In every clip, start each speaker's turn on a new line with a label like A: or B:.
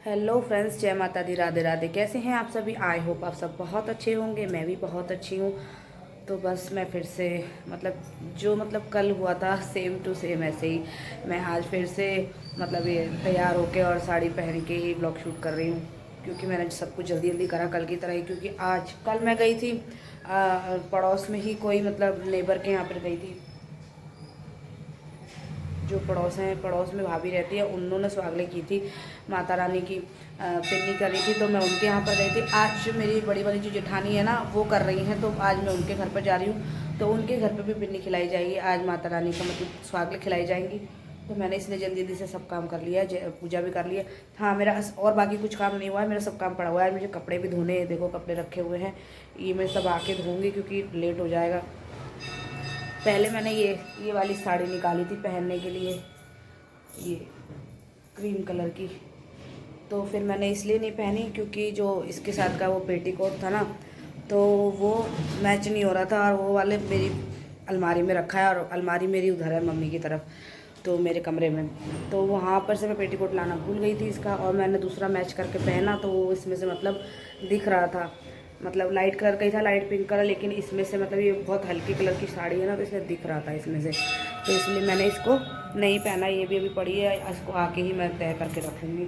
A: Hello friends, जय माता दी, राधे राधे। कैसे हैं आप सभी? आई होप आप सब बहुत अच्छे होंगे। मैं भी बहुत अच्छी हूँ। तो बस मैं फिर से जो कल हुआ था सेम टू सेम ऐसे ही मैं आज फिर से ये तैयार होके और साड़ी पहन के ही ब्लॉग शूट कर रही हूँ, क्योंकि मैंने सब कुछ जल्दी जल्दी करा कल की तरह ही। क्योंकि आज कल मैं गई थी पड़ोस में ही कोई नेबर के यहाँ पर गई थी। जो पड़ोस में भाभी रहती है, उन्होंने सुहागले की थी, माता रानी की पिन्नी कर रही थी, तो मैं उनके यहाँ पर गई थी। आज जो मेरी बड़ी वाली जो जेठानी है ना, वो कर रही हैं, तो आज मैं उनके घर पर जा रही हूँ। तो उनके घर पर भी पिन्नी खिलाई जाएगी आज, माता रानी का सुहागले खिलाई जाएंगी। तो मैंने इसलिए जल्दी जल्दी से सब काम कर लिया है, पूजा भी कर लिया। हाँ, मेरा और बाकी कुछ काम नहीं हुआ है, मेरा सब काम पड़ा हुआ है। मुझे कपड़े भी धोने हैं, देखो कपड़े रखे हुए हैं, ये मैं सब आके धोऊँगी क्योंकि लेट हो जाएगा। पहले मैंने ये वाली साड़ी निकाली थी पहनने के लिए, ये क्रीम कलर की। तो फिर मैंने इसलिए नहीं पहनी क्योंकि जो इसके साथ का वो पेटीकोट था ना, तो वो मैच नहीं हो रहा था। और वो वाले मेरी अलमारी में रखा है, और अलमारी मेरी उधर है मम्मी की तरफ, तो मेरे कमरे में। तो वहाँ पर से मैं पेटीकोट लाना भूल गई थी इसका, और मैंने दूसरा मैच करके पहना, तो वो इसमें से दिख रहा था, लाइट कलर का ही था, लाइट पिंक कलर। लेकिन इसमें से ये बहुत हल्की कलर की साड़ी है ना, तो इसमें दिख रहा था इसमें से, तो इसलिए मैंने इसको नहीं पहना। ये भी अभी पड़ी है, इसको आके ही मैं तय करके रखूँगी।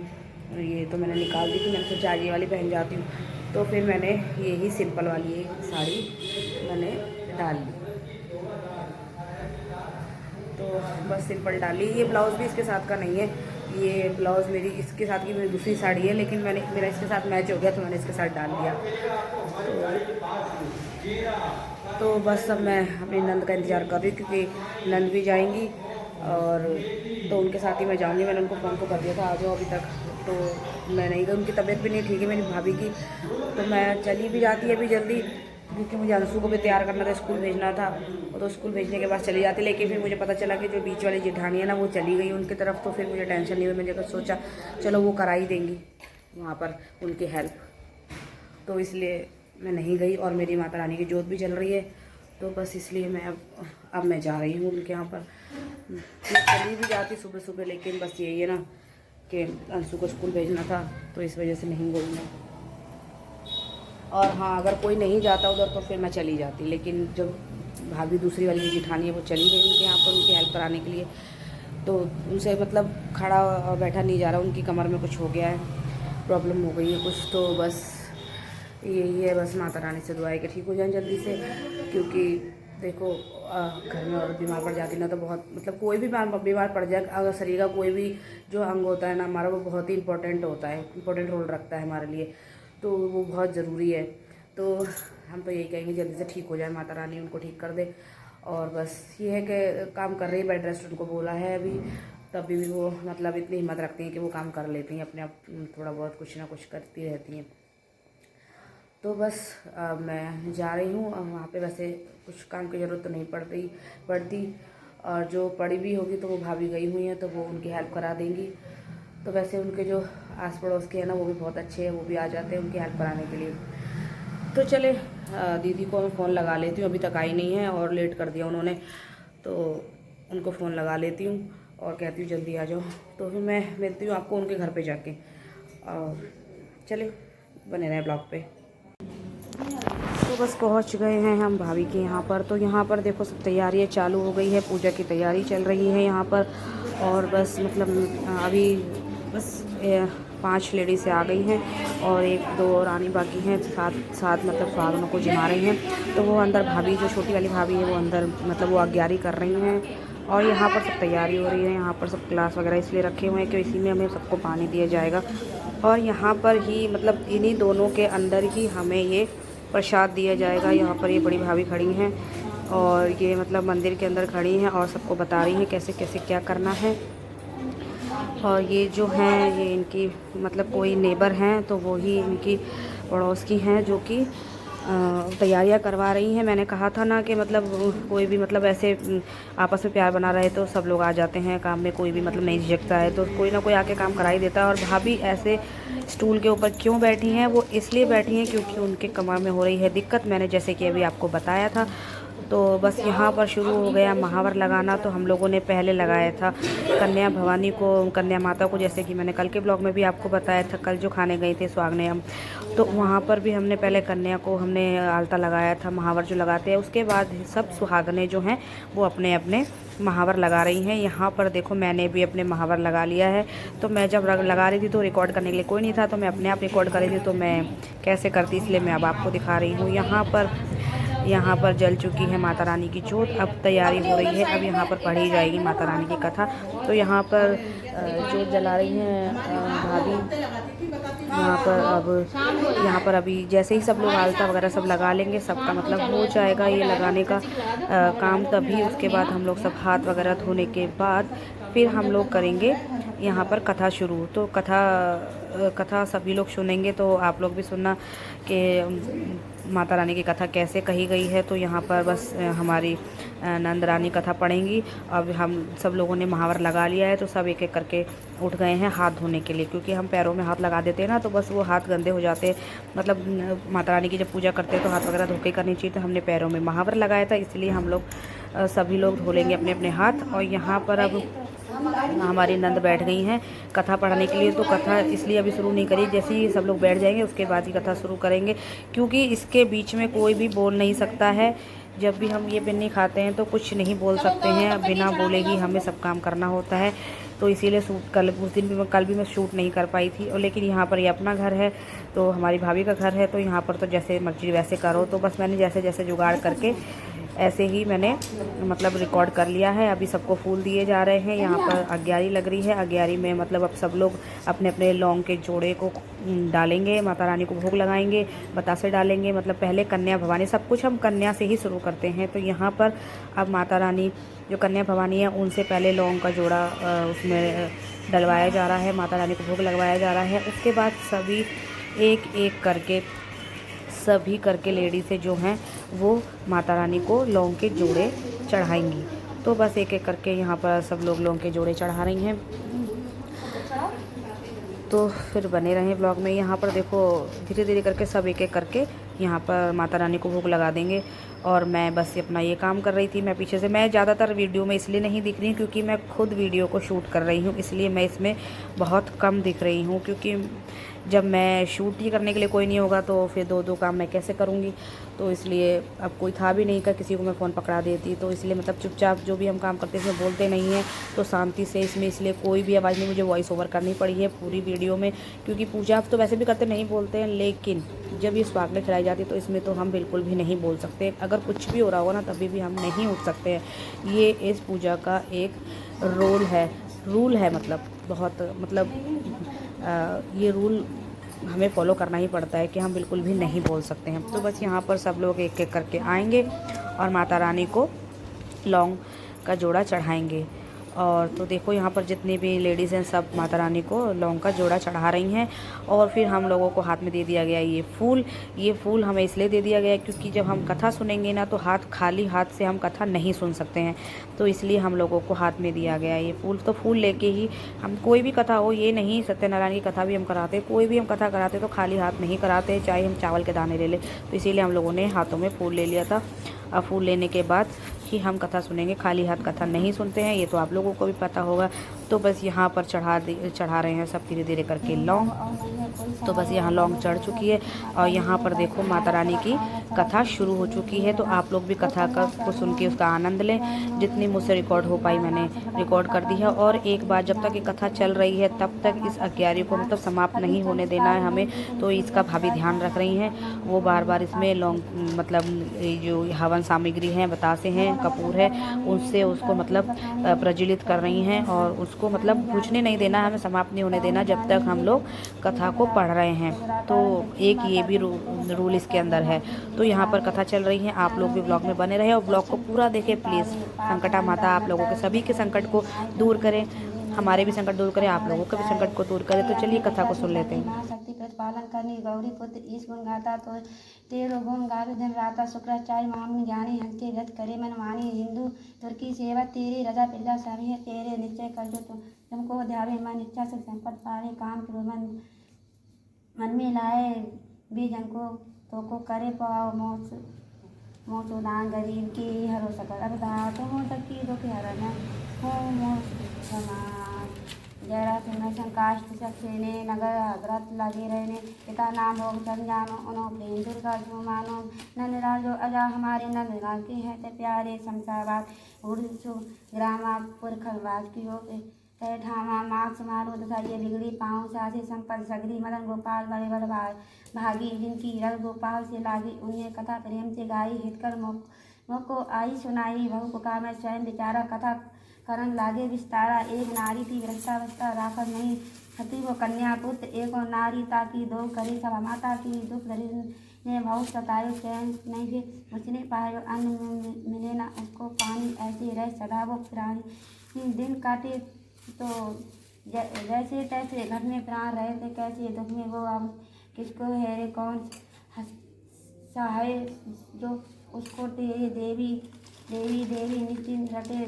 A: ये तो मैंने निकाल दी थी, मैंने सोचा ये वाली पहन जाती हूँ। तो फिर मैंने ये ही सिंपल वाली एक साड़ी मैंने डाल ली। तो बस सिंपल डाली। ये ब्लाउज़ भी इसके साथ का नहीं है, ये ब्लाउज़ मेरी इसके साथ की मेरी दूसरी साड़ी है, लेकिन मेरा इसके साथ मैच हो गया, तो मैंने इसके साथ डाल दिया। तो बस अब मैं अपनी नंद का इंतज़ार कर रही हूँ, क्योंकि नंद भी जाएंगी, और तो उनके साथ ही मैं जाऊँगी। मैंने उनको फ़ोन तो कर दिया था आ जाओ, अभी तक तो मैं नहीं गई। उनकी तबीयत भी नहीं ठीक है मेरी भाभी की, तो मैं चली भी जाती है अभी जल्दी, क्योंकि मुझे अंशु को भी तैयार करना था, स्कूल भेजना था। और तो स्कूल भेजने के बाद चली जाती, लेकिन फिर मुझे पता चला कि जो बीच वाली जेठानी है ना, वो चली गई उनकी तरफ। तो फिर मुझे टेंशन नहीं हुई, मैंने सोचा चलो वो करा ही देंगी वहाँ पर उनकी हेल्प, तो इसलिए मैं नहीं गई। और मेरी माता रानी की जोत भी जल रही है, तो बस इसलिए मैं अब मैं जा रही हूँ उनके यहाँ पर। मैं चली भी जाती सुबह सुबह, लेकिन बस यही है ना कि अंशु को स्कूल भेजना था, तो इस वजह से नहीं गई मैं। और हाँ, अगर कोई नहीं जाता उधर तो फिर मैं चली जाती, लेकिन जब भाभी दूसरी वाली जो जेठानी है वो चली गई उनके यहाँ पर उनकी हेल्प कराने के लिए, तो उनसे खड़ा और बैठा नहीं जा रहा, उनकी कमर में कुछ हो गया है, प्रॉब्लम हो गई है कुछ। तो बस यही है, बस माता रानी से दुआ है कि ठीक हो जाए जल्दी से। क्योंकि देखो घर में औरत बीमार पड़ जाती ना, तो बहुत कोई भी बीमार पड़ जाए, अगर शरीर का कोई भी जो अंग होता है ना हमारा, वो बहुत ही इंपॉर्टेंट होता है, इंपॉर्टेंट रोल रखता है हमारे लिए, तो वो बहुत ज़रूरी है। तो हम तो यही कहेंगे जल्दी से ठीक हो जाए, माता रानी उनको ठीक कर दे। और बस ये है कि काम कर रही है, बेड रेस्ट उनको बोला है अभी, तभी भी वो इतनी हिम्मत रखती हैं कि वो काम कर लेती हैं अपने आप, थोड़ा बहुत कुछ ना कुछ करती रहती हैं। तो बस मैं जा रही हूँ वहाँ पे। वैसे कुछ काम की ज़रूरत तो नहीं पड़ती, और जो पड़ी भी होगी तो वो भाभी गई हुई हैं, तो वो उनकी हेल्प करा देंगी। तो वैसे उनके जो आस पड़ोस के हैं ना, वो भी बहुत अच्छे हैं, वो भी आ जाते हैं उनकी हेल्प कराने के लिए। तो चले दीदी को मैं फ़ोन लगा लेती हूँ, अभी तक आई नहीं है और लेट कर दिया उन्होंने, तो उनको फ़ोन लगा लेती हूँ और कहती हूँ जल्दी आ जाओ। तो फिर मैं मिलती हूँ आपको उनके घर पे जाके, और चले बने रहे ब्लॉग पे। तो बस पहुंच गए हैं हम भाभी के यहाँ पर। तो यहाँ पर देखो सब तैयारियाँ चालू हो गई है, पूजा की तैयारी चल रही है यहाँ पर। और बस अभी बस 5 लेडीज़ से आ गई हैं, और 1-2 रानी बाकी हैं, साथ सुहागनों को जिमा रही हैं। तो वो अंदर भाभी जो छोटी वाली भाभी है, वो अंदर वो आज्ञारी कर रही हैं। और यहाँ पर सब तैयारी हो रही है, यहाँ पर सब ग्लास वगैरह इसलिए रखे हुए हैं कि इसी में हमें सबको पानी दिया जाएगा। और यहाँ पर ही इन्हीं दोनों के अंदर ही हमें ये प्रसाद दिया जाएगा। यहाँ पर ये बड़ी भाभी खड़ी हैं, और ये मंदिर के अंदर खड़ी हैं और सबको बता रही हैं कैसे कैसे क्या करना है। और ये जो हैं, ये इनकी कोई नेबर हैं, तो वो ही इनकी पड़ोस की हैं, जो कि तैयारियां करवा रही हैं। मैंने कहा था ना कि कोई भी ऐसे आपस में प्यार बना रहे तो सब लोग आ जाते हैं काम में, कोई भी नहीं झिझकता है, तो कोई ना कोई आके काम करा ही देता है। और भाभी ऐसे स्टूल के ऊपर क्यों बैठी हैं? वो इसलिए बैठी हैं क्योंकि उनके कमर में हो रही है दिक्कत, मैंने जैसे कि अभी आपको बताया था। तो बस यहाँ पर शुरू हो गया महावर लगाना। तो हम लोगों ने पहले लगाया था कन्या भवानी को, कन्या माता को, जैसे कि मैंने कल के ब्लॉग में भी आपको बताया था। कल जो खाने गए थे सुहागने हम, तो वहाँ पर भी हमने पहले कन्या को हमने आलता लगाया था, महावर जो लगाते हैं। उसके बाद सब सुहागने जो हैं वो अपने अपने महावर लगा रही हैं। यहाँ पर देखो मैंने भी अपने महावर लगा लिया है। तो मैं जब लगा रही थी तो रिकॉर्ड करने के लिए कोई नहीं था, तो मैं अपने आप रिकॉर्ड कर रही थी। तो मैं कैसे करती, इसलिए मैं अब आपको दिखा रही हूँ। यहाँ पर जल चुकी है माता रानी की जोत। अब तैयारी हो रही है, अब यहाँ पर पढ़ी जाएगी माता रानी की कथा। तो यहाँ पर जोत जला रही हैं भाभी। यहाँ पर अभी जैसे ही सब लोग आलता वगैरह सब लगा लेंगे, सबका मतलब हो जाएगा ये लगाने का काम। तभी उसके बाद हम लोग सब हाथ वगैरह धोने के बाद फिर हम लोग करेंगे यहाँ पर कथा शुरू। तो कथा सभी लोग सुनेंगे, तो आप लोग भी सुनना कि माता रानी की कथा कैसे कही गई है। तो यहाँ पर बस हमारी नंद रानी कथा पढ़ेंगी। अब हम सब लोगों ने महावर लगा लिया है, तो सब एक एक करके उठ गए हैं हाथ धोने के लिए, क्योंकि हम पैरों में हाथ लगा देते हैं ना, तो बस वो हाथ गंदे हो जाते हैं। मतलब माता रानी की जब पूजा करते हैं तो हाथ वगैरह धो के करनी चाहिए। तो हमने पैरों में महावर लगाया था, इसलिए हम लोग सभी लोग धो लेंगे अपने अपने हाथ। और यहाँ पर अब हमारी नंद बैठ गई हैं कथा पढ़ने के लिए। तो कथा इसलिए अभी शुरू नहीं करी, जैसे ही सब लोग बैठ जाएंगे उसके बाद ही कथा शुरू करेंगे, क्योंकि इसके बीच में कोई भी बोल नहीं सकता है। जब भी हम ये पिन्नी खाते हैं तो कुछ नहीं बोल सकते हैं, बिना बोले ही हमें सब काम करना होता है। तो इसीलिए कल भी मैं शूट नहीं कर पाई थी। और लेकिन यहाँ पर ये अपना घर है, तो हमारी भाभी का घर है, तो यहाँ पर तो जैसे मर्जी वैसे करो। तो बस मैंने जैसे जैसे जुगाड़ करके ऐसे ही मैंने मतलब रिकॉर्ड कर लिया है। अभी सबको फूल दिए जा रहे हैं। यहाँ पर अग्यारी लग रही है। अग्यारी में मतलब अब सब लोग अपने अपने लौंग के जोड़े को डालेंगे, माता रानी को भोग लगाएंगे, बतासे डालेंगे। मतलब पहले कन्या भवानी, सब कुछ हम कन्या से ही शुरू करते हैं। तो यहाँ पर अब माता रानी जो कन्या भवानी है उनसे पहले लौंग का जोड़ा उसमें डलवाया जा रहा है, माता रानी को भोग लगवाया जा रहा है। उसके बाद सभी एक एक करके लेडीज़ें जो हैं वो माता रानी को लौंग के जोड़े चढ़ाएंगी। तो बस एक एक करके यहाँ पर सब लोग लौंग के जोड़े चढ़ा रही हैं। तो फिर बने रहें ब्लॉग में। यहाँ पर देखो धीरे धीरे करके सब एक एक करके यहाँ पर माता रानी को भोग लगा देंगे। और मैं बस अपना ये काम कर रही थी। मैं पीछे से, मैं ज़्यादातर वीडियो में इसलिए नहीं दिख रही हूँ क्योंकि मैं खुद वीडियो को शूट कर रही हूँ, इसलिए मैं इसमें बहुत कम दिख रही हूँ। क्योंकि जब मैं शूट ही करने के लिए कोई नहीं होगा तो फिर दो काम मैं कैसे करूँगी। तो इसलिए अब कोई था भी नहीं, का किसी को मैं फ़ोन पकड़ा देती। तो इसलिए मतलब चुपचाप जो भी हम काम करते हैं इसमें बोलते नहीं हैं, तो शांति से इसमें इसलिए कोई भी आवाज़ नहीं, मुझे वॉइस ओवर करनी पड़ी है पूरी वीडियो में। क्योंकि पूजा तो वैसे भी करते नहीं बोलते हैं, लेकिन जब ये स्वागत खिलाई जाती है तो इसमें तो हम बिल्कुल भी नहीं बोल सकते। अगर कुछ भी हो रहा होगा ना तभी भी हम नहीं उठ सकते हैं। ये इस पूजा का एक रूल है। मतलब बहुत ये रूल हमें फॉलो करना ही पड़ता है कि हम बिल्कुल भी नहीं बोल सकते हैं। तो बस यहाँ पर सब लोग एक एक करके आएंगे और माता रानी को लौंग का जोड़ा चढ़ाएंगे। और तो देखो यहाँ पर जितनी भी लेडीज़ हैं सब माता रानी को लौंग का जोड़ा चढ़ा रही हैं। और फिर हम लोगों को हाथ में दे दिया गया ये फूल हमें इसलिए दे दिया गया क्योंकि जब हम कथा सुनेंगे ना तो खाली हाथ से हम कथा नहीं सुन सकते हैं। तो इसलिए हम लोगों को हाथ में दिया गया ये फूल। तो फूल लेके ही हम कोई भी कथा हो, ये नहीं सत्यनारायण की कथा भी हम कराते, कोई भी हम कथा कराते तो खाली हाथ नहीं कराते, चाहे हम चावल के दाने ले लें। तो इसीलिए हम लोगों ने हाथों में फूल ले लिया था। अब फूल लेने के बाद ही हम कथा सुनेंगे, खाली हाथ कथा नहीं सुनते हैं, ये तो आप लोगों को भी पता होगा। तो बस यहाँ पर चढ़ा रहे हैं सब धीरे धीरे करके लौंग। तो बस यहाँ लौंग चढ़ चुकी है और यहाँ पर देखो माता रानी की कथा शुरू हो चुकी है। तो आप लोग भी कथा को सुन के उसका आनंद लें। जितनी मुझसे रिकॉर्ड हो पाई मैंने रिकॉर्ड कर दी है। और एक बार जब तक ये कथा चल रही है तब तक इस अग्यारी को मतलब समाप्त नहीं होने देना है हमें। तो इसका भाभी ध्यान रख रही हैं, वो बार बार इसमें लौंग मतलब जो हवन सामग्री हैं, बतासे हैं, कपूर है, उससे उसको मतलब प्रज्वलित कर रही हैं। और उसको मतलब बुझने नहीं देना, हमें समाप्त नहीं होने देना जब तक हम लोग कथा को पढ़ रहे हैं। तो एक ये भी रूल इसके अंदर है। तो यहाँ पर कथा चल रही है, आप लोग भी ब्लॉग में बने रहे और ब्लॉग को पूरा देखें प्लीज़। संकटा माता आप लोगों के सभी के संकट को दूर करें, हमारे भी संकट दूर करें, आप लोगों के भी संकट को दूर करें। तो चलिए कथा को सुन लेते हैं।
B: शक्ति प्रतिपालन करनी गौरी पुत्र ईश गुण गाता तो तेरो गुण गावे दिन राता शुक्राचार्य मामनी ज्ञानी हंके व्रत करे मन मानी हिंदू तुर्की सेवा तेरी रजा पिल्ला सभी है तेरे निश्चय कर जो तुमको ध्यावे मन इच्छा से संपत पावे काम करो मन में लाए भी जन को तो को करे पाओ मोक्ष मोसुदान गरीब की हरो सकल अवधा तुम सकी दुख हरण हो मोसमान जरा सुन संकाष्ट सक्षेने नगर व्रत लगे रहने पिता नाम भोग चल जानो उनो प्रेम दुर्गा जो मानो नंद राजो अजा हमारे नंद लाल के हैं ते प्यारे शमशाबाद उड़सु ग्रामापुर खलवास की हो ठामा मार्क्स मारो तथा ये बिगड़ी पाँव सासे संपद सगरी मदन गोपाल बड़े बड़ भागी जिनकी रल गोपाल से लागी उन्हें कथा प्रेम से गाई हितकर मोको आई सुनाई बहु पुकार में स्वयं बेचारा कथा करण लागे विस्तारा एक नारी थी वृष्टावस्था राखत नहीं हती वो कन्या पुत्र एक और नारी ताकि दो करे सभा माता की दुख दरिद्र ने बहुत सतायो चैन नहीं फिर उसने पायो अन्न मिले ना उसको पानी ऐसे रह सदा वो प्राणी दिन काटे तो जैसे तैसे घर में प्राण रहे थे कैसे दुख में वो अब किसको है रे कौन सहाय जो उसको तेरे देवी देवी देवी निश्चिंत रटे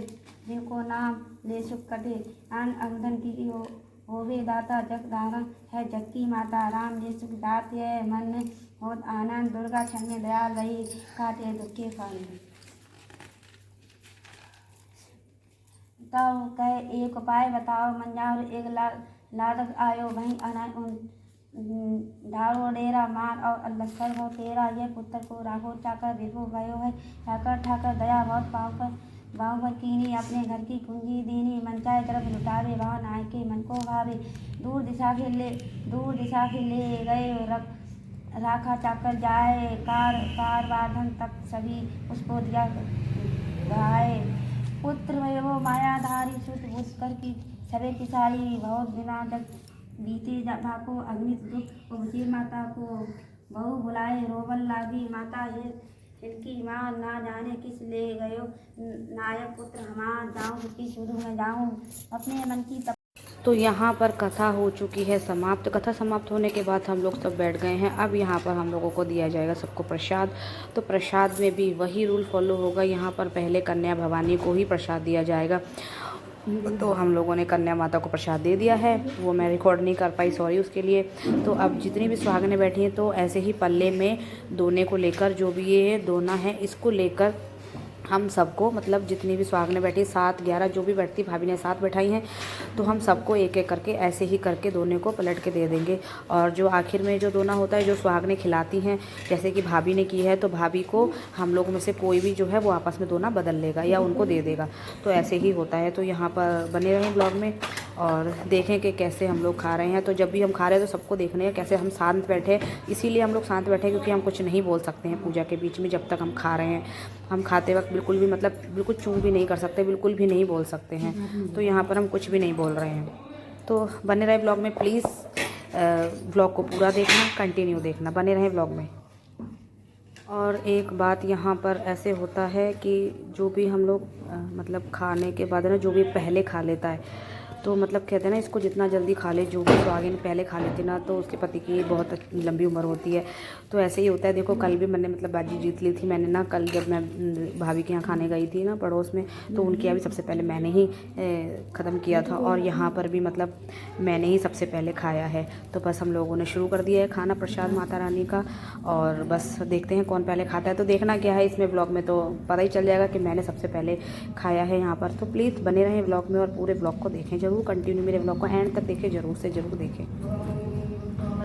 B: जिनको नाम ले सुख कटे अन्न अवधन की होवे दाता जग धारण है जग की माता राम ने सुख दात है मन में बहुत आनंद दुर्गा क्षण में दयाल रही काटे दुख के फल तब कहे एक उपाय बताओ मंजाओ एक लाडक आयो वहीं ढाड़ो डेरा मार और लश्कर हो तेरा यह पुत्र को राघो चाकर विभो भयो है चाकर ठाकर दया बहुत बाहु पर कीनी अपने घर की कुंजी दीनी मन चाहे तरफ लुटावे वहाँ नाय के मन को भावे दूर दिशा के ले गए राखा चाकर जाए कार बाधन तक सभी उसको दिया गाए पुत्र भयो मायाधारी सुत पुष्कर की सवे किसाई बहुत दिना तक बीते भाको अग्नि दुख उपजे माता को बहु बुलाए रोवन लागी माता ये इनकी माँ ना जाने किस ले गयो नायक पुत्र हमार जाऊँ की शुरू में जाऊँ अपने मन की
A: तो यहाँ पर कथा हो चुकी है समाप्त। कथा समाप्त होने के बाद हम लोग सब बैठ गए हैं। अब यहाँ पर हम लोगों को दिया जाएगा सबको प्रसाद। तो प्रसाद में भी वही रूल फॉलो होगा। यहाँ पर पहले कन्या भवानी को ही प्रसाद दिया जाएगा। तो हम लोगों ने कन्या माता को प्रसाद दे दिया है, वो मैं रिकॉर्ड नहीं कर पाई, सॉरी उसके लिए। तो अब जितनी भी सुहागनें बैठी हैं तो ऐसे ही पल्ले में दोने को लेकर, जो भी ये दोना है इसको लेकर हम सबको, मतलब जितनी भी सुहागनें बैठी 7 11 जो भी बैठती, भाभी ने 7 बैठाई हैं, तो हम सबको एक एक करके ऐसे ही करके दोने को पलट के दे देंगे। और जो आखिर में जो दोना होता है, जो सुहागनें खिलाती हैं, जैसे कि भाभी ने की है, तो भाभी को हम लोग में से कोई भी जो है वो आपस में दोना बदल लेगा या उनको दे देगा। तो ऐसे ही होता है। तो यहाँ पर बने रहें ब्लॉग में और देखें कि कैसे हम लोग खा रहे हैं। तो जब भी हम खा रहे हैं तो सबको देखने हैं कैसे हम शांत बैठे, इसीलिए हम लोग शांत बैठे क्योंकि हम कुछ नहीं बोल सकते हैं पूजा के बीच में जब तक हम खा रहे हैं। हम खाते वक्त बिल्कुल भी, मतलब बिल्कुल चूँ भी नहीं कर सकते, बिल्कुल भी नहीं बोल सकते हैं। तो यहाँ पर हम कुछ भी नहीं बोल रहे हैं। तो बने रहे ब्लॉग में, प्लीज़ ब्लॉग को पूरा देखना, कंटिन्यू देखना, बने रहे ब्लॉग में। और एक बात यहाँ पर ऐसे होता है कि जो भी हम लोग मतलब खाने के बाद ना, जो भी पहले खा लेता है, तो मतलब कहते हैं ना, इसको जितना जल्दी खा ले, जो भी सुहागिन पहले खा लेती ना, तो उसके पति की बहुत लंबी उम्र होती है। तो ऐसे ही होता है। देखो कल भी मैंने मतलब बाजी जीत ली थी मैंने ना, कल जब मैं भाभी के यहाँ खाने गई थी ना पड़ोस में, तो उनके यहाँ भी सबसे पहले मैंने ही ख़त्म किया था। और यहाँ पर भी मतलब मैंने ही सबसे पहले खाया है। तो बस हम लोगों ने शुरू कर दिया है खाना प्रसाद माता रानी का, और बस देखते हैं कौन पहले खाता है। तो देखना क्या है इसमें ब्लॉग में, तो पता ही चल जाएगा कि मैंने सबसे पहले खाया है यहाँ पर। तो प्लीज़ बने रहें ब्लॉग में और पूरे ब्लॉग को देखें जरूर, कंटिन्यू मेरे ब्लॉग को एंड तक देखें, ज़रूर से ज़रूर देखें।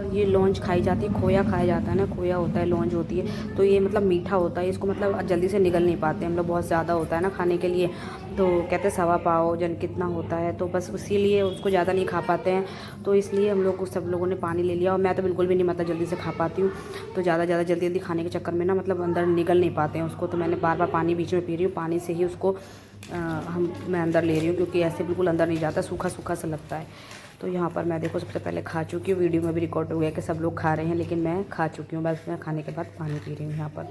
A: ये लौंज खाई जाती है, खोया खाया जाता है ना, खोया होता है, लौंज होती है। तो ये मतलब मीठा होता है, इसको मतलब जल्दी से निगल नहीं पाते हम लोग, बहुत ज़्यादा होता है ना खाने के लिए। तो कहते हैं 1.25 पाव जन कितना होता है, तो बस इसीलिए उसको ज़्यादा नहीं खा पाते हैं। तो इसलिए हम लोग सब लोगों ने पानी ले लिया, और मैं तो बिल्कुल भी नहीं मतलब जल्दी से खा पाती हूँ। तो जल्दी खाने के चक्कर में ना मतलब अंदर निगल नहीं पाते हैं उसको। तो मैंने बार पानी बीच में पी रही हूँ, पानी से ही उसको मैं अंदर ले रही हूँ, क्योंकि ऐसे बिल्कुल अंदर नहीं जाता, सूखा सूखा सा लगता है। तो यहाँ पर मैं देखो सबसे पहले खा चुकी हूँ, वीडियो में भी रिकॉर्ड हो गया कि सब लोग खा रहे हैं, लेकिन मैं खा चुकी हूँ। बस मैं खाने के बाद पानी पी रही हूँ यहाँ पर।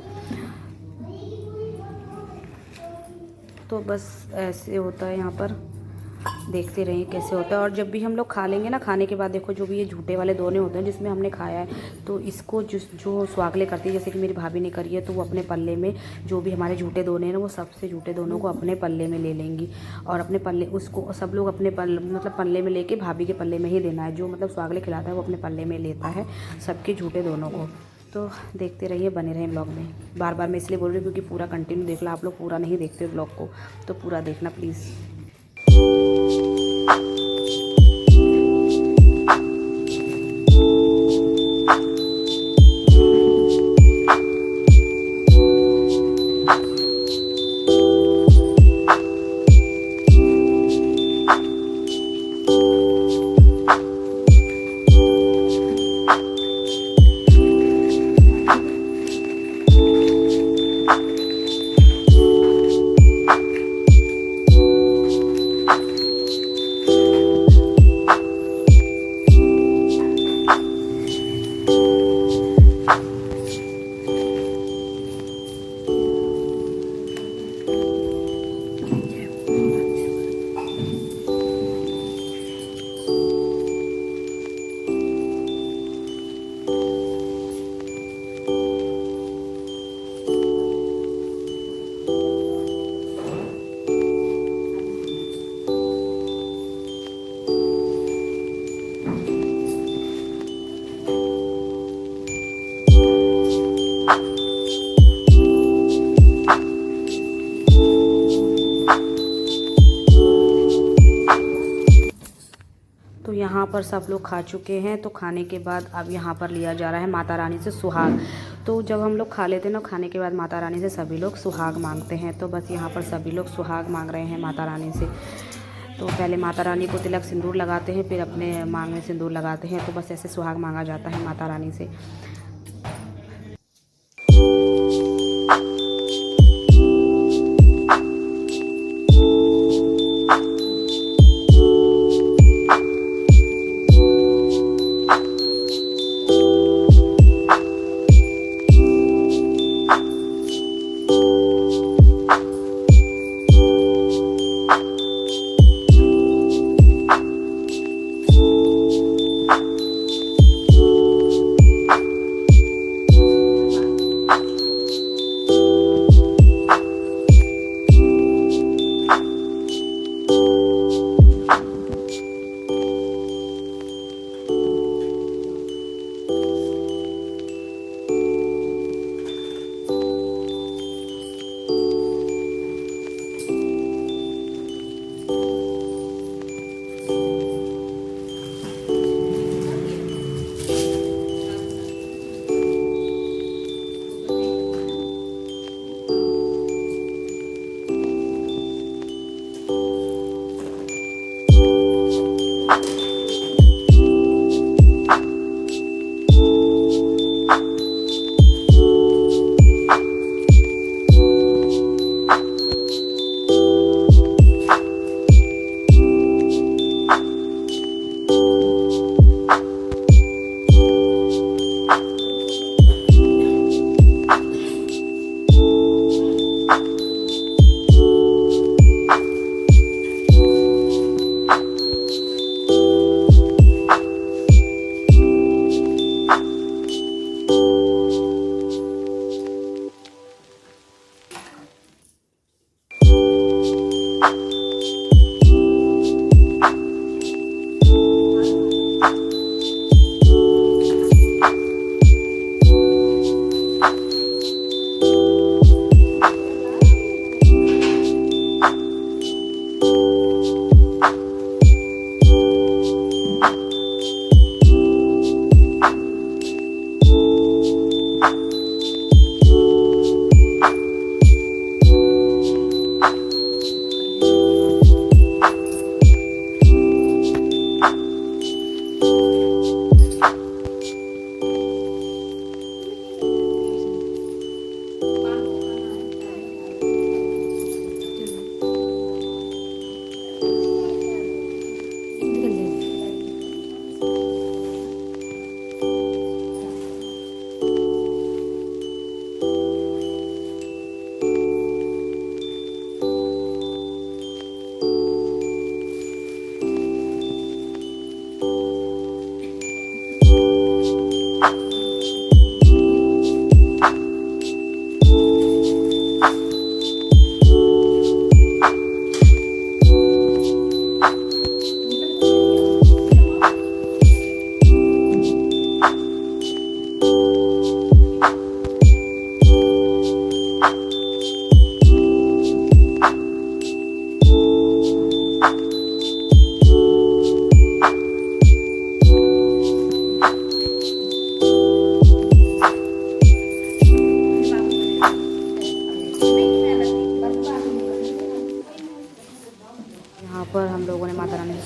A: तो बस ऐसे होता है यहाँ पर, देखते रहिए कैसे होता है। और जब भी हम लोग खा लेंगे ना, खाने के बाद देखो जो भी ये झूठे वाले दोने होते हैं जिसमें हमने खाया है, तो इसको जो सुहागले करती है, जैसे कि मेरी भाभी ने करी है, तो वो अपने पल्ले में जो भी हमारे झूठे दोने हैं ना, वो सबसे झूठे दोनों को अपने पल्ले में ले लेंगी, और अपने पल्ले उसको सब लोग अपने मतलब पल्ले में लेके भाभी के पल्ले में ही देना है। जो मतलब सुहागले खिलाता है वो अपने पल्ले में लेता है सबके झूठे दोनों को। तो देखते रहिए, बने रहें ब्लॉग में। बार बार मैं इसलिए बोल रही हूँ क्योंकि पूरा कंटिन्यू देखना, आप लोग पूरा नहीं देखते ब्लॉग को, तो पूरा देखना प्लीज़। तो यहाँ पर सब लोग खा चुके हैं। तो खाने के बाद अब यहाँ पर लिया जा रहा है माता रानी से सुहाग। तो जब हम लोग खा लेते हैं ना, खाने के बाद माता रानी से सभी लोग सुहाग मांगते हैं। तो बस यहाँ पर सभी लोग सुहाग मांग रहे हैं माता रानी से। तो पहले माता रानी को तिलक सिंदूर लगाते हैं, फिर अपने मांग में सिंदूर लगाते हैं। तो बस ऐसे सुहाग मांगा जाता है माता रानी से।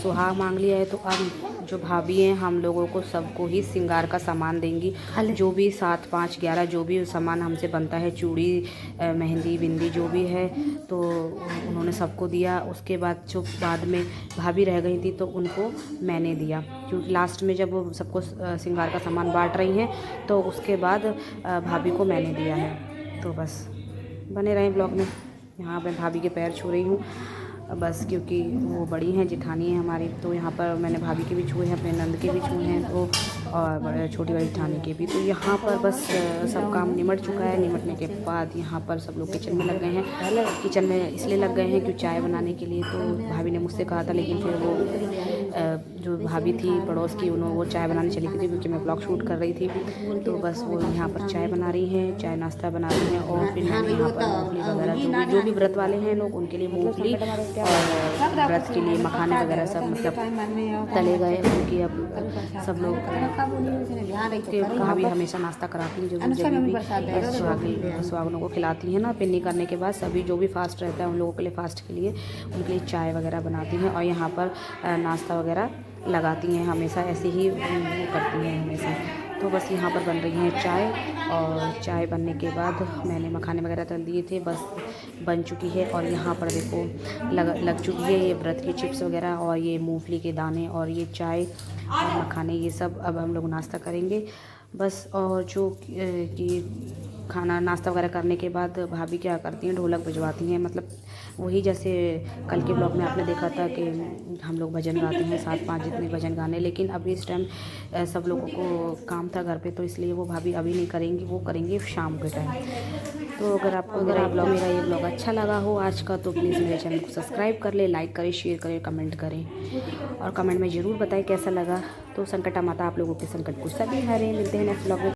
A: सुहाग मांग लिया है, तो अब जो भाभी हैं हम लोगों को सबको ही श्रृंगार का सामान देंगी। जो भी 7, 5, 11 जो भी सामान हमसे बनता है, चूड़ी, मेहंदी, बिंदी जो भी है, तो उन्होंने सबको दिया। उसके बाद जो बाद में भाभी रह गई थी तो उनको मैंने दिया, क्योंकि लास्ट में जब वो सबको श्रृंगार का सामान बांट रही हैं तो उसके बाद भाभी को मैंने दिया है। तो बस बने रहें ब्लॉग में। यहाँ पे भाभी के पैर छू रही हूँ बस, क्योंकि वो बड़ी हैं, जेठानी है हमारी, तो यहाँ पर मैंने भाभी के भी छुए हैं, अपने नंद के भी छुए हैं, तो और छोटी वाली जेठानी के भी। तो यहाँ पर बस सब काम निमट चुका है। निमटने के बाद यहाँ पर सब लोग किचन में लग गए हैं। किचन में इसलिए लग गए हैं कि चाय बनाने के लिए, तो भाभी ने मुझसे कहा था, लेकिन फिर वो जो भाभी थी पड़ोस की, उन्होंने वो चाय बनाने चली गई थी, क्योंकि मैं ब्लॉग शूट कर रही थी। तो बस वो यहाँ पर चाय बना रही हैं, चाय नाश्ता बना रही हैं। और फिर मैंने यहाँ पर मूँगफली वगैरह जो भी व्रत वाले हैं लोग, उनके लिए मूँगफली और व्रत के लिए मखाने वगैरह सब मतलब तले गए, क्योंकि अब सब लोग भाभी हमेशा नाश्ता कराती हैं, जब भी सुहागनों को खिलाती हैं ना। पिन्नी करने के बाद सभी जो भी फास्ट रहता है उन लोगों के लिए, फास्ट के लिए उनके लिए चाय वगैरह बनाती हैं, और यहाँ पर नाश्ता वगैरह लगाती हैं। हमेशा ऐसे ही वो करती हैं हमेशा। तो बस यहाँ पर बन रही है चाय, और चाय बनने के बाद मैंने मखाने वगैरह तल दिए थे, बस बन चुकी है। और यहाँ पर देखो लग चुकी है ये व्रत की चिप्स वगैरह, और ये मूंगफली के दाने, और ये चाय और मखाने, ये सब अब हम लोग नाश्ता करेंगे बस। और जो कि खाना नाश्ता वगैरह करने के बाद भाभी क्या करती हैं, ढोलक बजवाती हैं। मतलब वही जैसे कल के ब्लॉग में आपने देखा था कि हम लोग भजन गाते हैं, 7-5 जितने भजन गाने, लेकिन अभी इस टाइम सब लोगों को काम था घर पे, तो इसलिए वो भाभी अभी नहीं करेंगी, वो करेंगे शाम के टाइम। तो अगर आपको मेरा ये ब्लॉग अच्छा लगा हो आज का, तो प्लीज़ मेरे चैनल को सब्सक्राइब कर ले, लाइक करें, शेयर करें, कमेंट करें, और कमेंट में ज़रूर बताएं कैसा लगा। तो संकटा माता आप लोगों के संकट को सभी हरे। मिलते हैं नेक्स्ट ब्लॉग में।